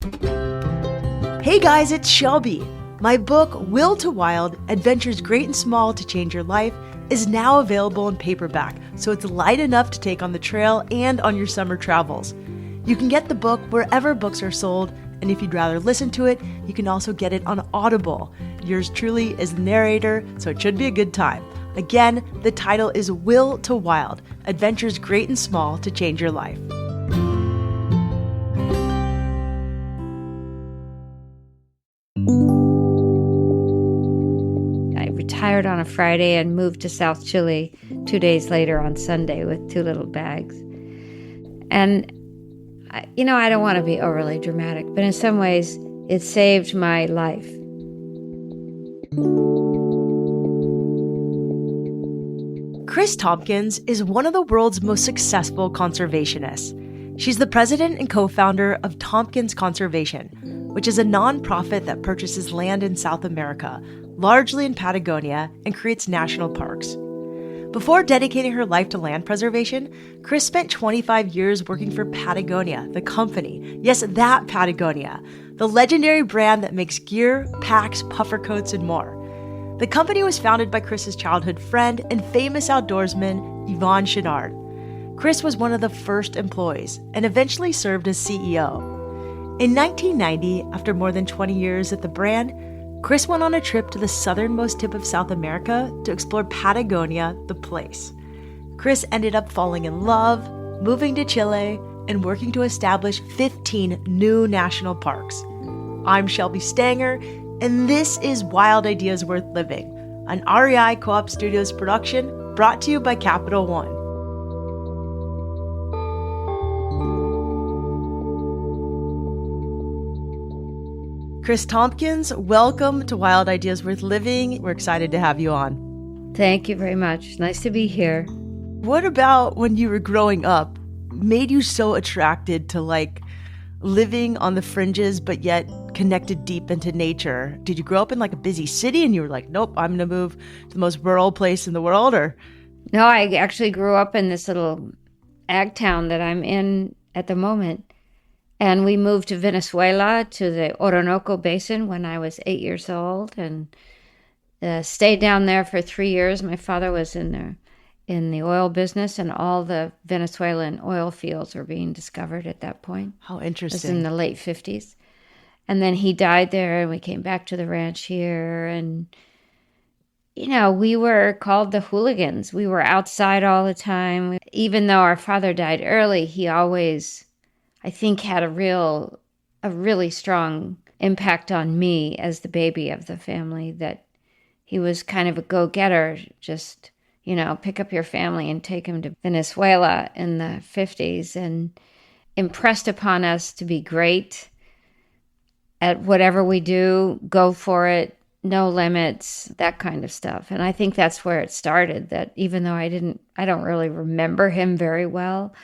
Hey guys, it's Shelby. My book, Will to Wild, Adventures Great and Small to Change Your Life, is now available in paperback, so it's light enough to take on the trail and on your summer travels. You can get the book wherever books are sold, and if you'd rather listen to it, you can also get it on Audible. Yours truly is the narrator, so it should be a good time. Again, the title is Will to Wild, Adventures Great and Small to Change Your Life. Retired on a Friday and moved to South Chile 2 days later on Sunday with 2 little bags. And, I don't want to be overly dramatic, but in some ways, it saved my life. Kris Tompkins is one of the world's most successful conservationists. She's the president and co-founder of Tompkins Conservation, which is a nonprofit that purchases land in South America, largely in Patagonia, and creates national parks. Before dedicating her life to land preservation, Kris spent 25 years working for Patagonia, the company. Yes, that Patagonia, the legendary brand that makes gear, packs, puffer coats, and more. The company was founded by Kris's childhood friend and famous outdoorsman, Yvon Chouinard. Kris was one of the first employees and eventually served as CEO. In 1990, after more than 20 years at the brand, Kris went on a trip to the southernmost tip of South America to explore Patagonia, the place. Kris ended up falling in love, moving to Chile, and working to establish 15 new national parks. I'm Shelby Stanger, and this is Wild Ideas Worth Living, an REI Co-op Studios production brought to you by Capital One. Kris Tompkins, welcome to Wild Ideas Worth Living. We're excited to have you on. Thank you very much. Nice to be here. What about when you were growing up made you so attracted to living on the fringes, but yet connected deep into nature? Did you grow up in a busy city and you were like, nope, I'm going to move to the most rural place in the world? Or no, I actually grew up in this little ag town that I'm in at the moment. And we moved to Venezuela, to the Orinoco Basin when I was 8 years old, and stayed down there for 3 years. My father was in the oil business, and all the Venezuelan oil fields were being discovered at that point. How interesting. It was in the late 50s. And then he died there, and we came back to the ranch here. And, we were called the hooligans. We were outside all the time. Even though our father died early, he always, I think, had a really strong impact on me as the baby of the family, that he was kind of a go-getter, just, pick up your family and take him to Venezuela in the 50s, and impressed upon us to be great at whatever we do, go for it, no limits, that kind of stuff. And I think that's where it started, that even though I don't really remember him very well,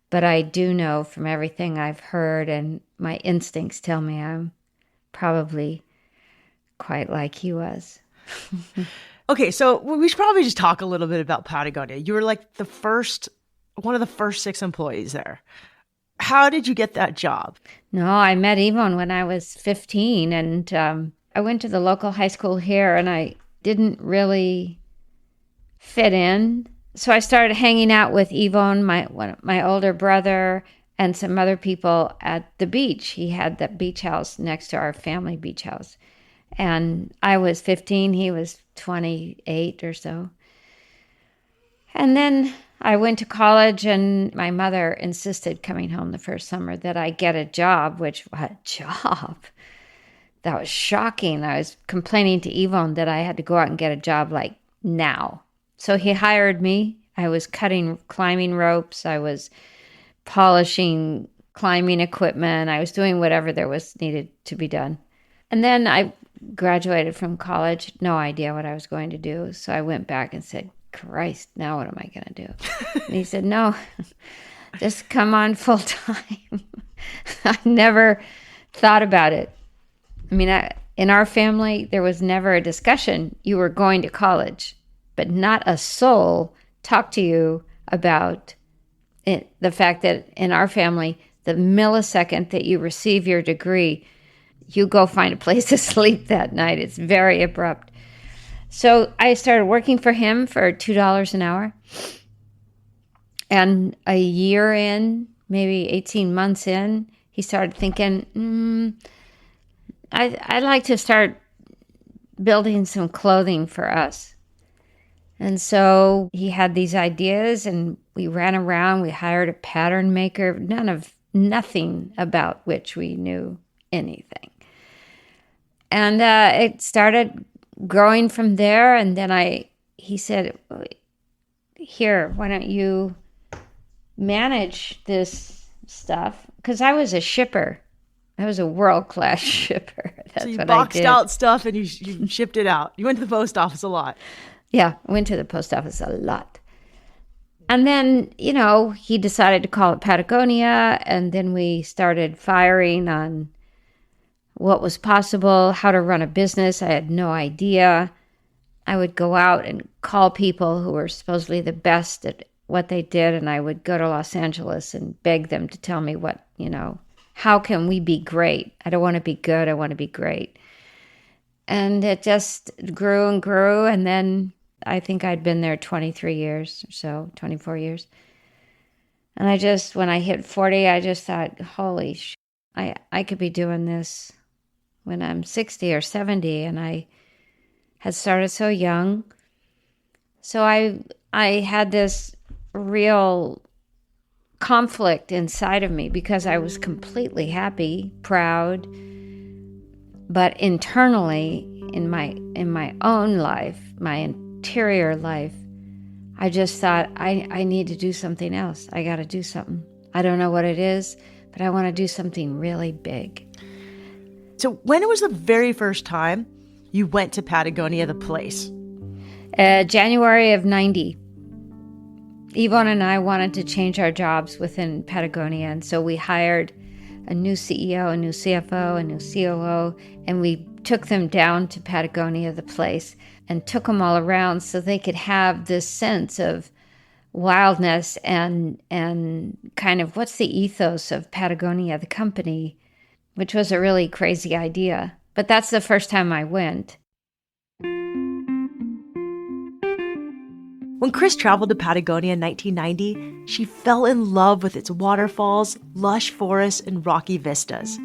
but I do know from everything I've heard, and my instincts tell me I'm probably quite like he was. Okay, so we should probably just talk a little bit about Patagonia. You were one of the first 6 employees there. How did you get that job? No, I met Yvon when I was 15, and I went to the local high school here, and I didn't really fit in. So I started hanging out with Yvon, my older brother, and some other people at the beach. He had the beach house next to our family beach house. And I was 15, he was 28 or so. And then I went to college, and my mother insisted coming home the first summer that I get a job, what job? That was shocking. I was complaining to Yvon that I had to go out and get a job now. So he hired me. I was cutting climbing ropes. I was polishing climbing equipment. I was doing whatever there was needed to be done. And then I graduated from college, no idea what I was going to do. So I went back and said, Christ, now what am I going to do? And he said, no, just come on full time. I never thought about it. I mean, in our family, there was never a discussion. You were going to college, but not a soul talked to you about the fact that in our family, the millisecond that you receive your degree, you go find a place to sleep that night. It's very abrupt. So I started working for him for $2 an hour. And a year in, maybe 18 months in, he started thinking, I'd like to start building some clothing for us. And so he had these ideas, and we ran around. We hired a pattern maker, nothing about which we knew anything. And it started growing from there. And then he said, here, why don't you manage this stuff? Because I was a shipper. I was a world-class shipper. That's so you what boxed I did. out stuff and you shipped it out. You went to the post office a lot. Yeah, I went to the post office a lot. And then, he decided to call it Patagonia, and then we started firing on what was possible, how to run a business. I had no idea. I would go out and call people who were supposedly the best at what they did, and I would go to Los Angeles and beg them to tell me how can we be great? I don't want to be good, I want to be great. And it just grew and grew, and then I think I'd been there 23 years or so, 24 years. And when I hit 40, I just thought, holy shit, I could be doing this when I'm 60 or 70, and I had started so young. So I had this real conflict inside of me because I was completely happy, proud, but internally in my own life, my interior life, I just thought I need to do something else. I got to do something. I don't know what it is, but I want to do something really big. So when was the very first time you went to Patagonia, the place? January of 90. Yvonne and I wanted to change our jobs within Patagonia, and so we hired a new CEO, a new CFO, a new COO, and we took them down to Patagonia, the place, and took them all around so they could have this sense of wildness and kind of what's the ethos of Patagonia, the company, which was a really crazy idea. But that's the first time I went. When Kris traveled to Patagonia in 1990, she fell in love with its waterfalls, lush forests, and rocky vistas.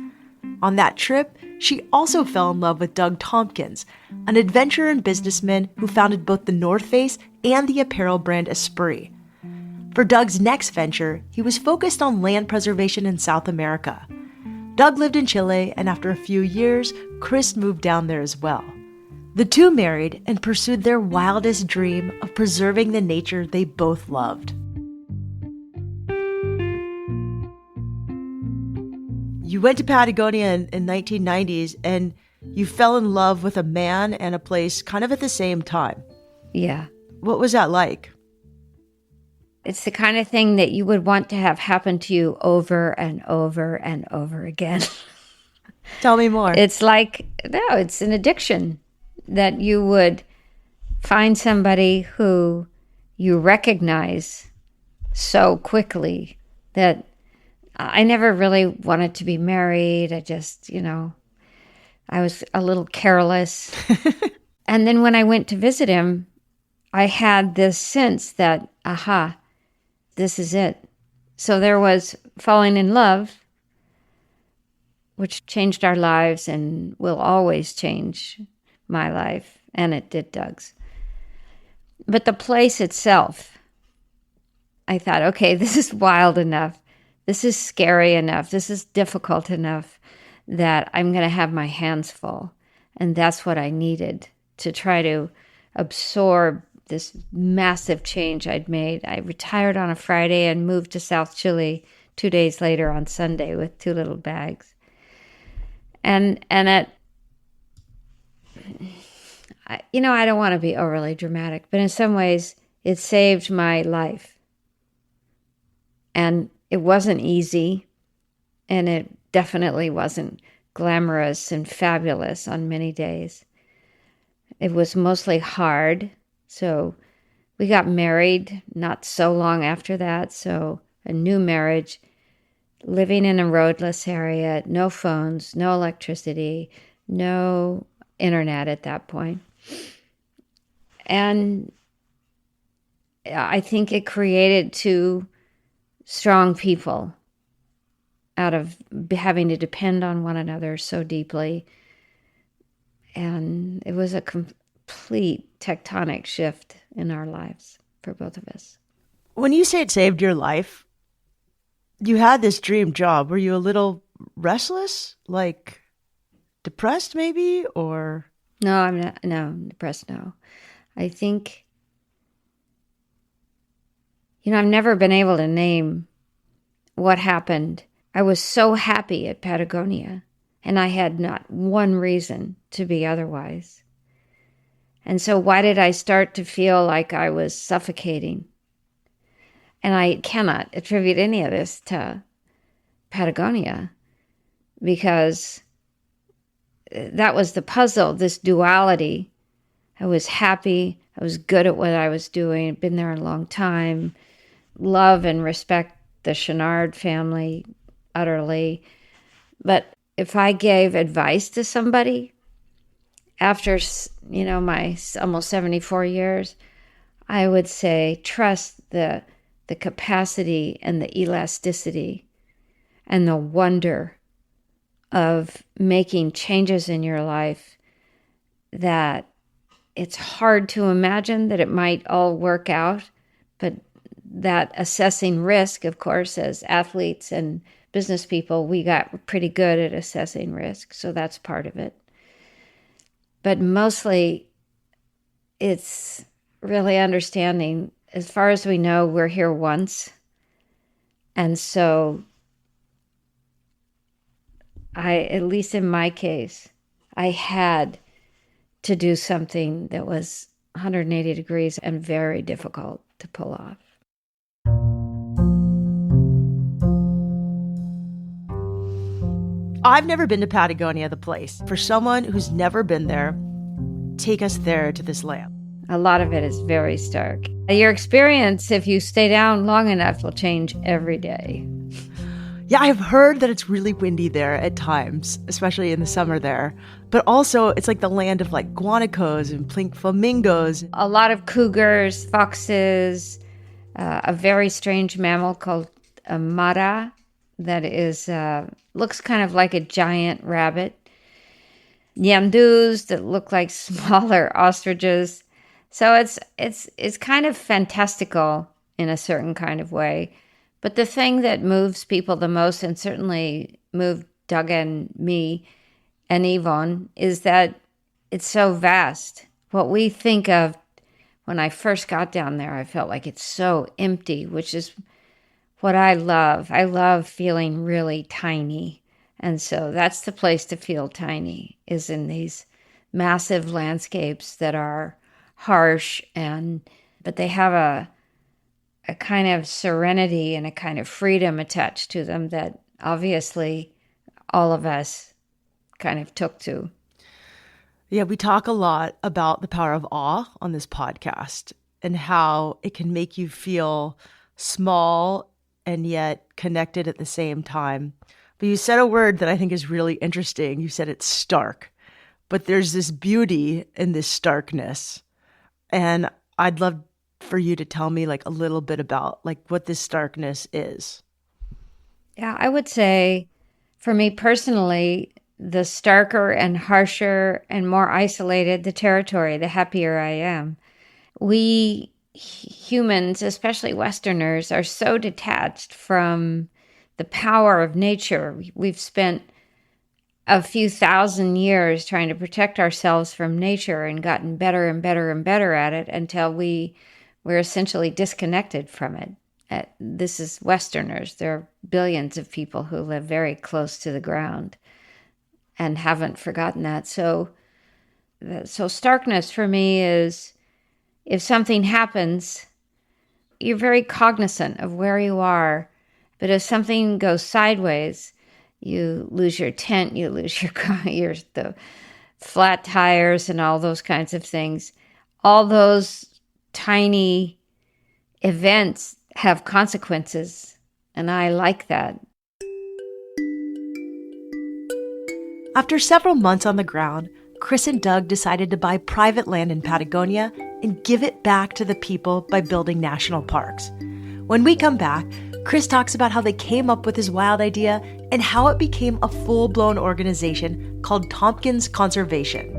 On that trip, she also fell in love with Doug Tompkins, an adventurer and businessman who founded both the North Face and the apparel brand Esprit. For Doug's next venture, he was focused on land preservation in South America. Doug lived in Chile, and after a few years, Kris moved down there as well. The two married and pursued their wildest dream of preserving the nature they both loved. You went to Patagonia in 1990s, and you fell in love with a man and a place kind of at the same time. Yeah. What was that like? It's the kind of thing that you would want to have happen to you over and over and over again. Tell me more. It's an addiction that you would find somebody who you recognize so quickly that I never really wanted to be married. I just, I was a little careless. And then when I went to visit him, I had this sense that, this is it. So there was falling in love, which changed our lives and will always change my life. And it did Doug's. But the place itself, I thought, okay, this is wild enough. This is scary enough. This is difficult enough that I'm going to have my hands full. And that's what I needed to try to absorb this massive change I'd made. I retired on a Friday and moved to South Chile 2 days later on Sunday with 2 little bags. I don't want to be overly dramatic, but in some ways it saved my life. And it wasn't easy, and it definitely wasn't glamorous and fabulous on many days. It was mostly hard. So we got married not so long after that. So a new marriage living in a roadless area, no phones, no electricity, no internet at that point. And I think it created two strong people out of having to depend on one another so deeply. And it was a complete tectonic shift in our lives for both of us. When you say it saved your life, you had this dream job. Were you a little restless, like depressed maybe, or? No, I'm not. No, depressed. No, I think, I've never been able to name what happened. I was so happy at Patagonia, and I had not one reason to be otherwise. And so why did I start to feel like I was suffocating? And I cannot attribute any of this to Patagonia, because that was the puzzle, this duality. I was happy. I was good at what I was doing. I'd been there a long time. Love and respect the Chenard family utterly. But if I gave advice to somebody after, my almost 74 years, I would say trust the capacity and the elasticity and the wonder of making changes in your life, that it's hard to imagine that it might all work out, but that assessing risk, of course, as athletes and business people, we got pretty good at assessing risk, so that's part of it. But mostly, it's really understanding, as far as we know, we're here once. And so at least in my case, I had to do something that was 180 degrees and very difficult to pull off. I've never been to Patagonia, the place. For someone who's never been there, take us there to this land. A lot of it is very stark. Your experience, if you stay down long enough, will change every day. Yeah, I've heard that it's really windy there at times, especially in the summer there. But also, it's like the land of like guanacos and pink flamingos. A lot of cougars, foxes, a very strange mammal called a mara that is looks kind of like a giant rabbit. Yandus that look like smaller ostriches. So it's kind of fantastical in a certain kind of way. But the thing that moves people the most, and certainly moved Doug and me and Yvonne, is that it's so vast. What we think of when I first got down there, I felt like it's so empty, which is what I love. I love feeling really tiny. And so that's the place to feel tiny, is in these massive landscapes that are harsh, but they have a kind of serenity and a kind of freedom attached to them that obviously all of us kind of took to. Yeah, we talk a lot about the power of awe on this podcast and how it can make you feel small and yet connected at the same time. But you said a word that I think is really interesting. You said it's stark, but there's this beauty in this starkness. And I'd love for you to tell me like a little bit about like what this starkness is. Yeah, I would say for me personally, the starker and harsher and more isolated the territory, the happier I am. We humans, especially Westerners, are so detached from the power of nature. We've spent a few thousand years trying to protect ourselves from nature and gotten better and better and better at it until we're essentially disconnected from it. This is Westerners. There are billions of people who live very close to the ground and haven't forgotten that. So starkness for me is if something happens, you're very cognizant of where you are. But if something goes sideways, you lose your tent, you lose the flat tires and all those kinds of things. All those tiny events have consequences, and I like that. After several months on the ground, Kris and Doug decided to buy private land in Patagonia and give it back to the people by building national parks. When we come back, Kris talks about how they came up with his wild idea and how it became a full-blown organization called Tompkins Conservation.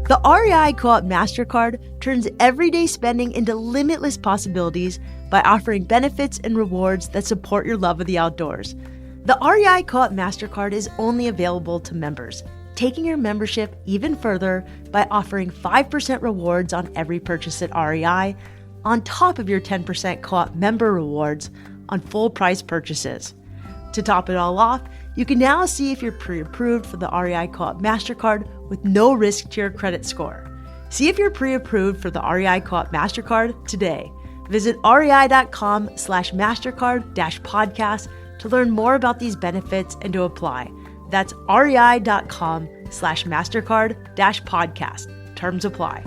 The REI Co-op MasterCard turns everyday spending into limitless possibilities by offering benefits and rewards that support your love of the outdoors. The REI Co-op MasterCard is only available to members, taking your membership even further by offering 5% rewards on every purchase at REI, on top of your 10% co-op member rewards on full price purchases. To top it all off, you can now see if you're pre-approved for the REI Co-op MasterCard with no risk to your credit score. See if you're pre-approved for the REI Co-op MasterCard today. Visit rei.com/mastercard-podcast to learn more about these benefits and to apply. That's rei.com/mastercard-podcast. Terms apply.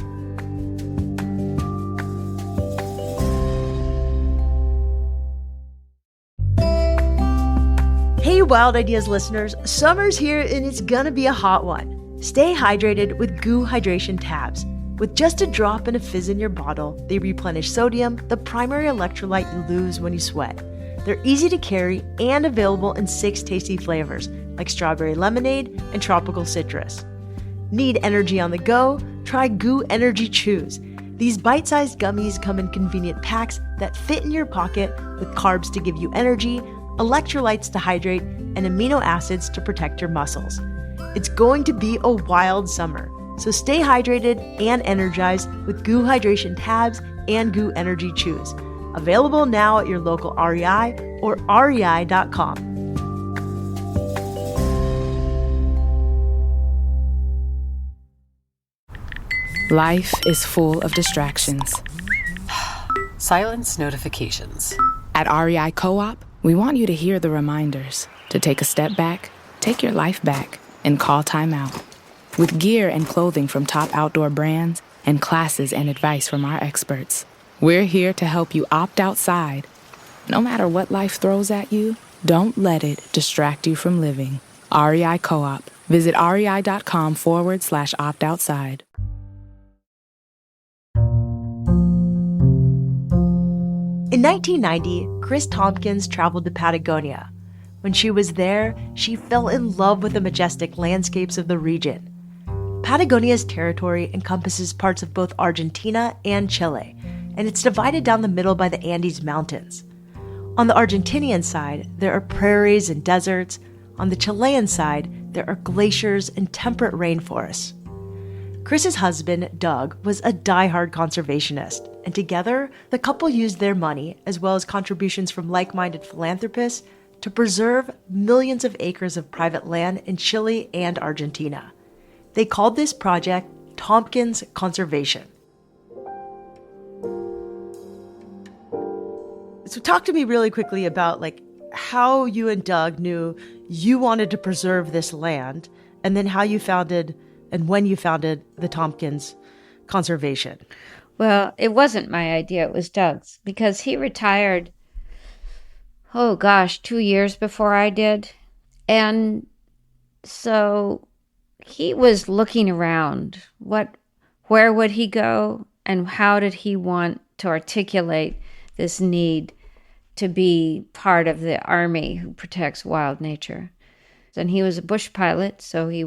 Hey Wild Ideas listeners, summer's here and it's gonna be a hot one. Stay hydrated with GOO Hydration Tabs. With just a drop and a fizz in your bottle, they replenish sodium, the primary electrolyte you lose when you sweat. They're easy to carry and available in 6 tasty flavors, like strawberry lemonade and tropical citrus. Need energy on the go? Try GOO Energy Chews. These bite-sized gummies come in convenient packs that fit in your pocket with carbs to give you energy, electrolytes to hydrate, and amino acids to protect your muscles. It's going to be a wild summer, so stay hydrated and energized with GOO Hydration Tabs and GOO Energy Chews. Available now at your local REI or rei.com. Life is full of distractions. Silence notifications. At REI Co-op, we want you to hear the reminders to take a step back, take your life back, and call time out. With gear and clothing from top outdoor brands and classes and advice from our experts, we're here to help you opt outside. No matter what life throws at you, don't let it distract you from living. REI Co-op. Visit rei.com/opt-outside. In 1990, Kris Tompkins traveled to Patagonia. When she was there, she fell in love with the majestic landscapes of the region. Patagonia's territory encompasses parts of both Argentina and Chile, and it's divided down the middle by the Andes Mountains. On the Argentinian side, there are prairies and deserts. On the Chilean side, there are glaciers and temperate rainforests. Kris's husband, Doug, was a diehard conservationist, and together, the couple used their money, as well as contributions from like-minded philanthropists, to preserve millions of acres of private land in Chile and Argentina. They called this project Tompkins Conservation. So talk to me really quickly about how you and Doug knew you wanted to preserve this land, and then how you founded and when you founded the Tompkins Conservation. Well, it wasn't my idea, it was Doug's, because he retired, 2 years before I did. And so he was looking around. Where would he go, and how did he want to articulate this need to be part of the army who protects wild nature? And he was a bush pilot, so he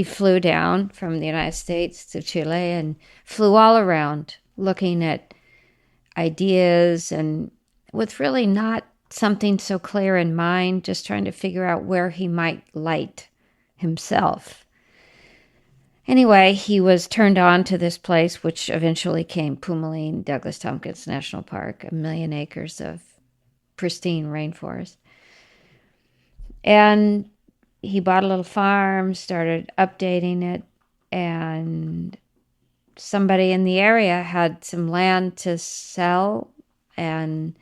flew down from the United States to Chile and flew all around looking at ideas, and with really not something so clear in mind, just trying to figure out where he might light himself. Anyway, he was turned on to this place, which eventually came Pumalín Douglas Tompkins National Park, 1 million acres of pristine rainforest. And he bought a little farm, started updating it, and somebody in the area had some land to sell, and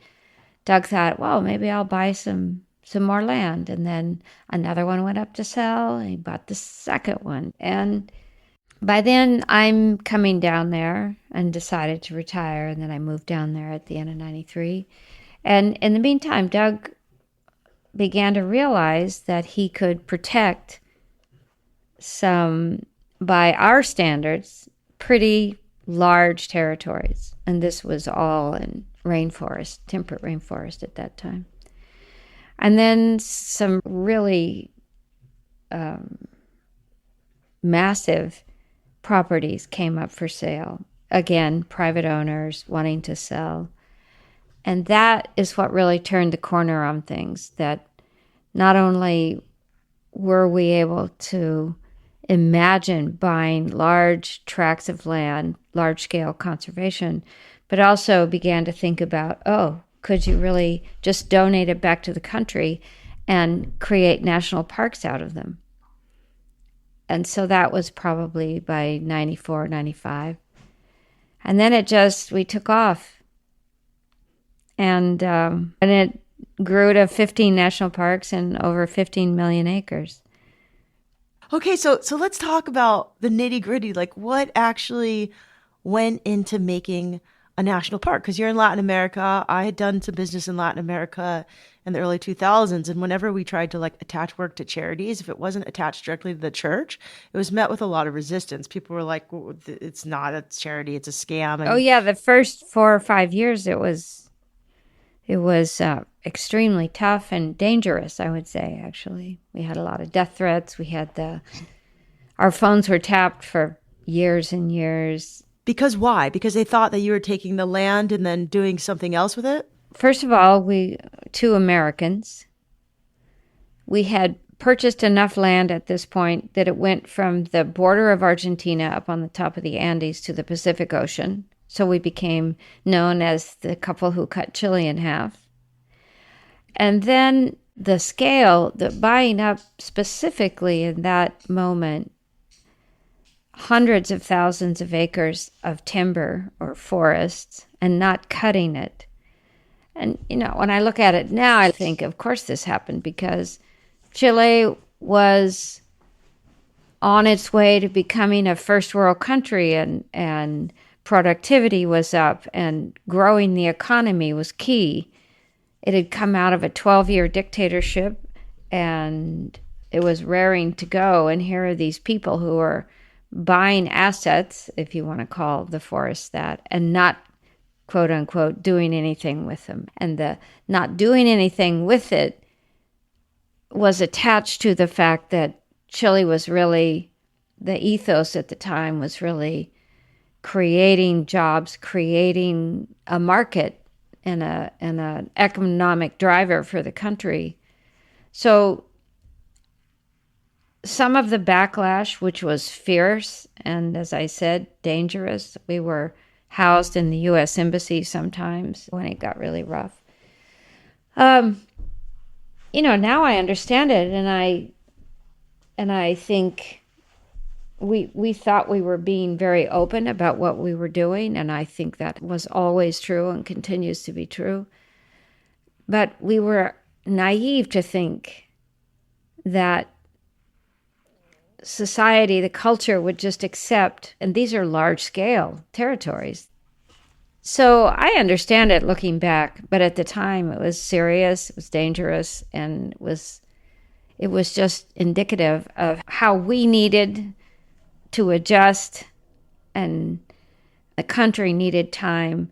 Doug thought, well, maybe I'll buy some more land. And then another one went up to sell, and he bought the second one. And By then, I'm coming down there and decided to retire, and then I moved down there at the end of 93. And in the meantime, Doug began to realize that he could protect some, by our standards, pretty large territories. And this was all in rainforest, temperate rainforest at that time. And then some really massive properties came up for sale. Again, private owners wanting to sell. And that is what really turned the corner on things, that not only were we able to imagine buying large tracts of land, large-scale conservation, but also began to think about, could you really just donate it back to the country and create national parks out of them? And so that was probably by 94, 95. And then we took off. And it grew to 15 national parks and over 15 million acres. Okay, so let's talk about the nitty-gritty. Like, what actually went into making a national park? Because you're in Latin America. I had done some business in Latin America in the early 2000s, and whenever we tried to attach work to charities, if it wasn't attached directly to the church, it was met with a lot of resistance. People were like, well, it's not a charity, it's a scam. And the first 4 or 5 years it was extremely tough and dangerous, I would say, actually. We had a lot of death threats. Our phones were tapped for years and years. Because why? Because they thought that you were taking the land and then doing something else with it? First of all, two Americans, we had purchased enough land at this point that it went from the border of Argentina up on the top of the Andes to the Pacific Ocean. So we became known as the couple who cut Chile in half. And then the scale, the buying up specifically in that moment, hundreds of thousands of acres of timber or forests and not cutting it. And, when I look at it now, I think, of course this happened because Chile was on its way to becoming a first world country, and productivity was up and growing the economy was key. It had come out of a 12-year dictatorship and it was raring to go. And here are these people who are buying assets, if you want to call the forest that, and not, quote unquote, doing anything with them. And the not doing anything with it was attached to the fact that Chile was really, the ethos at the time was really creating jobs, creating a market and an economic driver for the country. So some of the backlash, which was fierce and, as I said, dangerous, we were housed in the U.S. Embassy sometimes when it got really rough. Now I understand it, and I think we thought we were being very open about what we were doing, and I think that was always true and continues to be true. But we were naive to think that society, the culture, would just accept, and these are large-scale territories. So I understand it looking back, but at the time it was serious, it was dangerous, and it was just indicative of how we needed to adjust, and the country needed time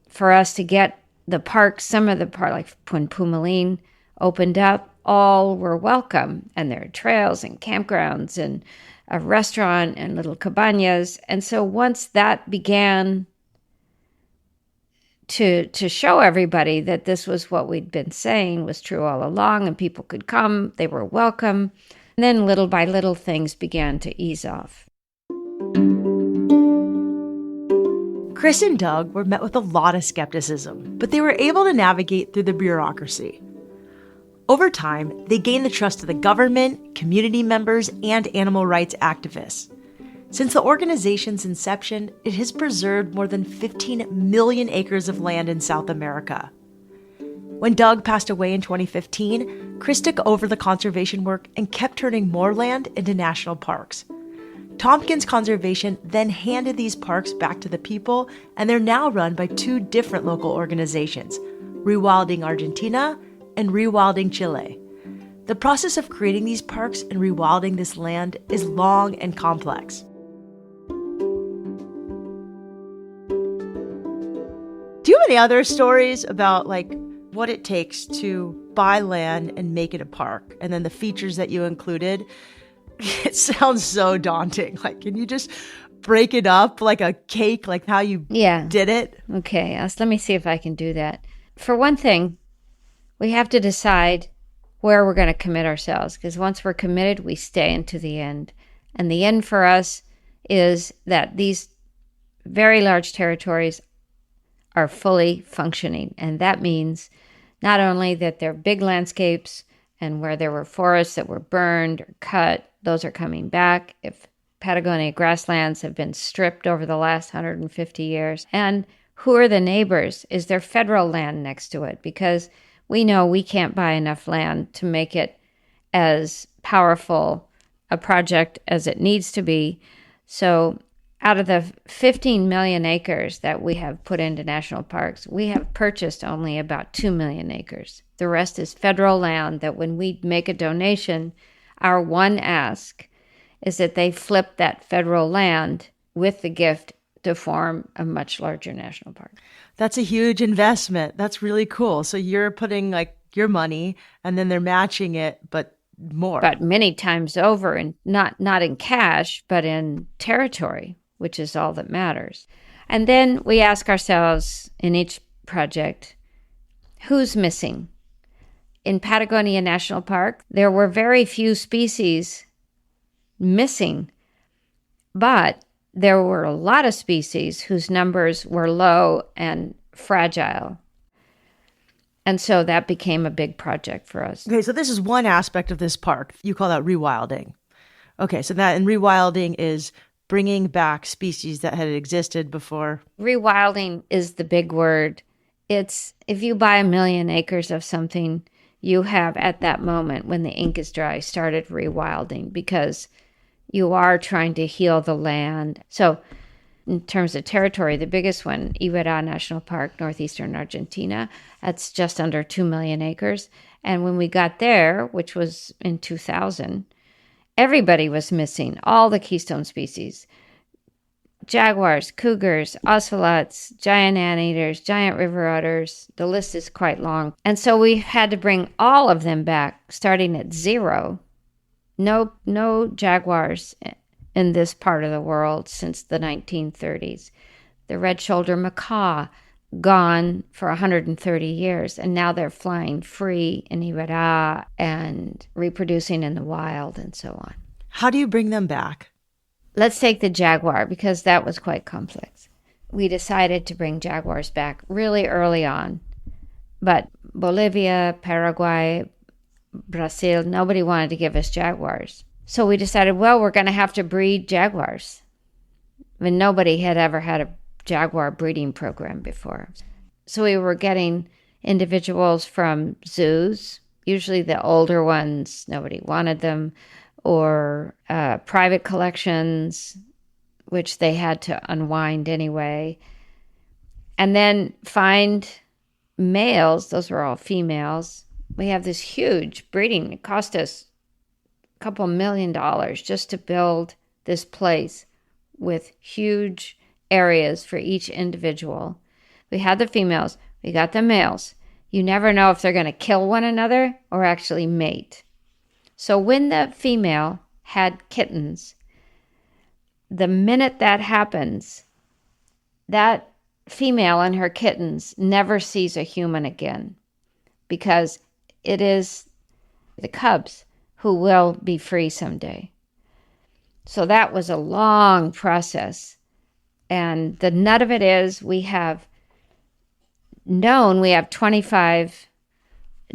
for us to get the parks, some of the parks, like when Pumalin opened up, all were welcome, and there are trails and campgrounds and a restaurant and little cabañas. And so once that began to show everybody that this was what we'd been saying was true all along, and people could come, they were welcome, and then little by little things began to ease off. Kris and Doug were met with a lot of skepticism, but they were able to navigate through the bureaucracy. Over time, they gained the trust of the government, community members, and animal rights activists. Since the organization's inception, it has preserved more than 15 million acres of land in South America. When Doug passed away in 2015, Kris took over the conservation work and kept turning more land into national parks. Tompkins Conservation then handed these parks back to the people, and they're now run by two different local organizations, Rewilding Argentina and Rewilding Chile. The process of creating these parks and rewilding this land is long and complex. Do you have any other stories about what it takes to buy land and make it a park, and then the features that you included? It sounds so daunting. Can you just break it up like a cake, like how you did it? Okay, let me see if I can do that. For one thing, we have to decide where we're going to commit ourselves, because once we're committed, we stay into the end. And the end for us is that these very large territories are fully functioning. And that means not only that they're big landscapes and where there were forests that were burned or cut, those are coming back. If Patagonia grasslands have been stripped over the last 150 years. And who are the neighbors? Is there federal land next to it? Because we know we can't buy enough land to make it as powerful a project as it needs to be. So out of the 15 million acres that we have put into national parks, we have purchased only about 2 million acres. The rest is federal land that when we make a donation, our one ask is that they flip that federal land with the gift to form a much larger national park. That's a huge investment. That's really cool. So you're putting your money and then they're matching it, but more. But many times over, and not in cash, but in territory, which is all that matters. And then we ask ourselves in each project, who's missing? In Patagonia National Park, there were very few species missing, but there were a lot of species whose numbers were low and fragile. And so that became a big project for us. Okay, so this is one aspect of this park. You call that rewilding. Okay, so that in rewilding is bringing back species that had existed before. Rewilding is the big word. It's if you buy 1 million acres of something, you have at that moment when the ink is dry started rewilding, because you are trying to heal the land. So in terms of territory, the biggest one, Iberá National Park, northeastern Argentina, that's just under 2 million acres. And when we got there, which was in 2000, everybody was missing, all the keystone species. Jaguars, cougars, ocelots, giant anteaters, giant river otters. The list is quite long. And so we had to bring all of them back, starting at zero. No jaguars in this part of the world since the 1930s. The red-shouldered macaw, gone for 130 years, and now they're flying free in Iberá and reproducing in the wild and so on. How do you bring them back? Let's take the jaguar, because that was quite complex. We decided to bring jaguars back really early on, but Bolivia, Paraguay, Brazil, nobody wanted to give us jaguars. So we decided, we're going to have to breed jaguars. I mean, nobody had ever had a jaguar breeding program before. So we were getting individuals from zoos, usually the older ones, nobody wanted them, or private collections, which they had to unwind anyway. And then find males, those were all females. We have this huge breeding. It cost us a couple $1 million just to build this place with huge areas for each individual. We had the females, we got the males. You never know if they're going to kill one another or actually mate. So when the female had kittens, the minute that happens, that female and her kittens never sees a human again, because it is the cubs who will be free someday. So that was a long process. And the nut of it is we have 25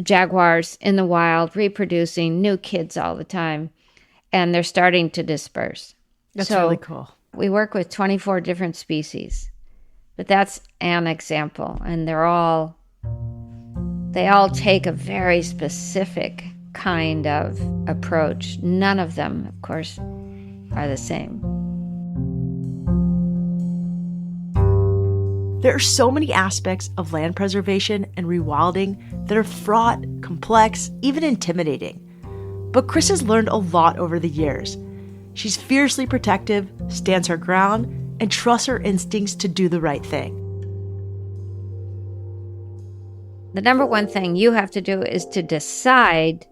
jaguars in the wild, reproducing, new kids all the time, and they're starting to disperse. That's really cool. We work with 24 different species, but that's an example, and they all take a very specific kind of approach. None of them, of course, are the same. There are so many aspects of land preservation and rewilding that are fraught, complex, even intimidating. But Kris has learned a lot over the years. She's fiercely protective, stands her ground, and trusts her instincts to do the right thing. The number one thing you have to do is to decide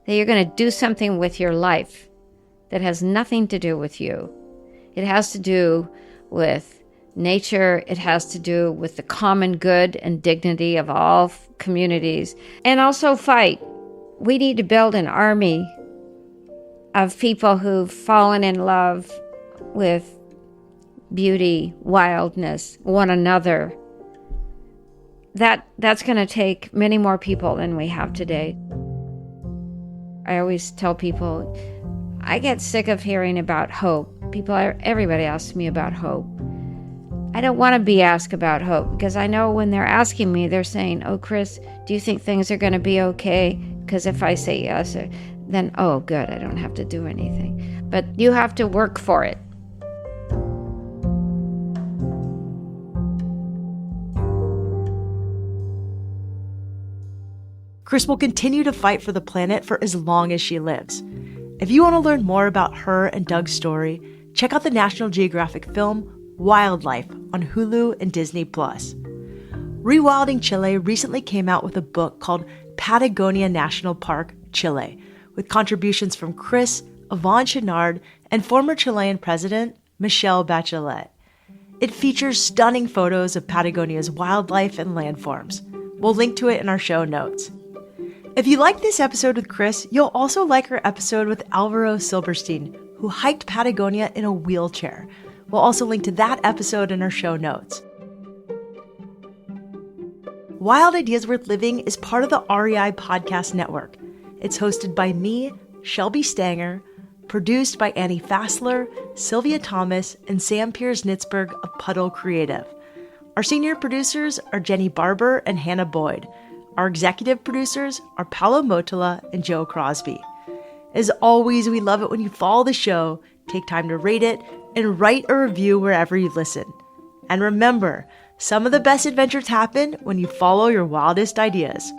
that you're going to do something with your life that has nothing to do with you. It has to do with nature. It has to do with the common good and dignity of all communities. And also fight. We need to build an army of people who've fallen in love with beauty, wildness, one another. That's going to take many more people than we have today. I always tell people, I get sick of hearing about hope. Everybody asks me about hope. I don't want to be asked about hope because I know when they're asking me, they're saying, oh, Kris, do you think things are going to be okay? Because if I say yes, then, oh, good, I don't have to do anything. But you have to work for it. Kris will continue to fight for the planet for as long as she lives. If you want to learn more about her and Doug's story, check out the National Geographic film Wildlife on Hulu and Disney+. Rewilding Chile recently came out with a book called Patagonia National Park, Chile, with contributions from Kris, Yvonne Chouinard, and former Chilean president Michelle Bachelet. It features stunning photos of Patagonia's wildlife and landforms. We'll link to it in our show notes. If you like this episode with Kris, you'll also like her episode with Alvaro Silberstein, who hiked Patagonia in a wheelchair. We'll also link to that episode in our show notes. Wild Ideas Worth Living is part of the REI Podcast Network. It's hosted by me, Shelby Stanger, produced by Annie Fassler, Sylvia Thomas, and Sam Piers-Nitzberg of Puddle Creative. Our senior producers are Jenny Barber and Hannah Boyd. Our executive producers are Paolo Motola and Joe Crosby. As always, we love it when you follow the show, take time to rate it, and write a review wherever you listen. And remember, some of the best adventures happen when you follow your wildest ideas.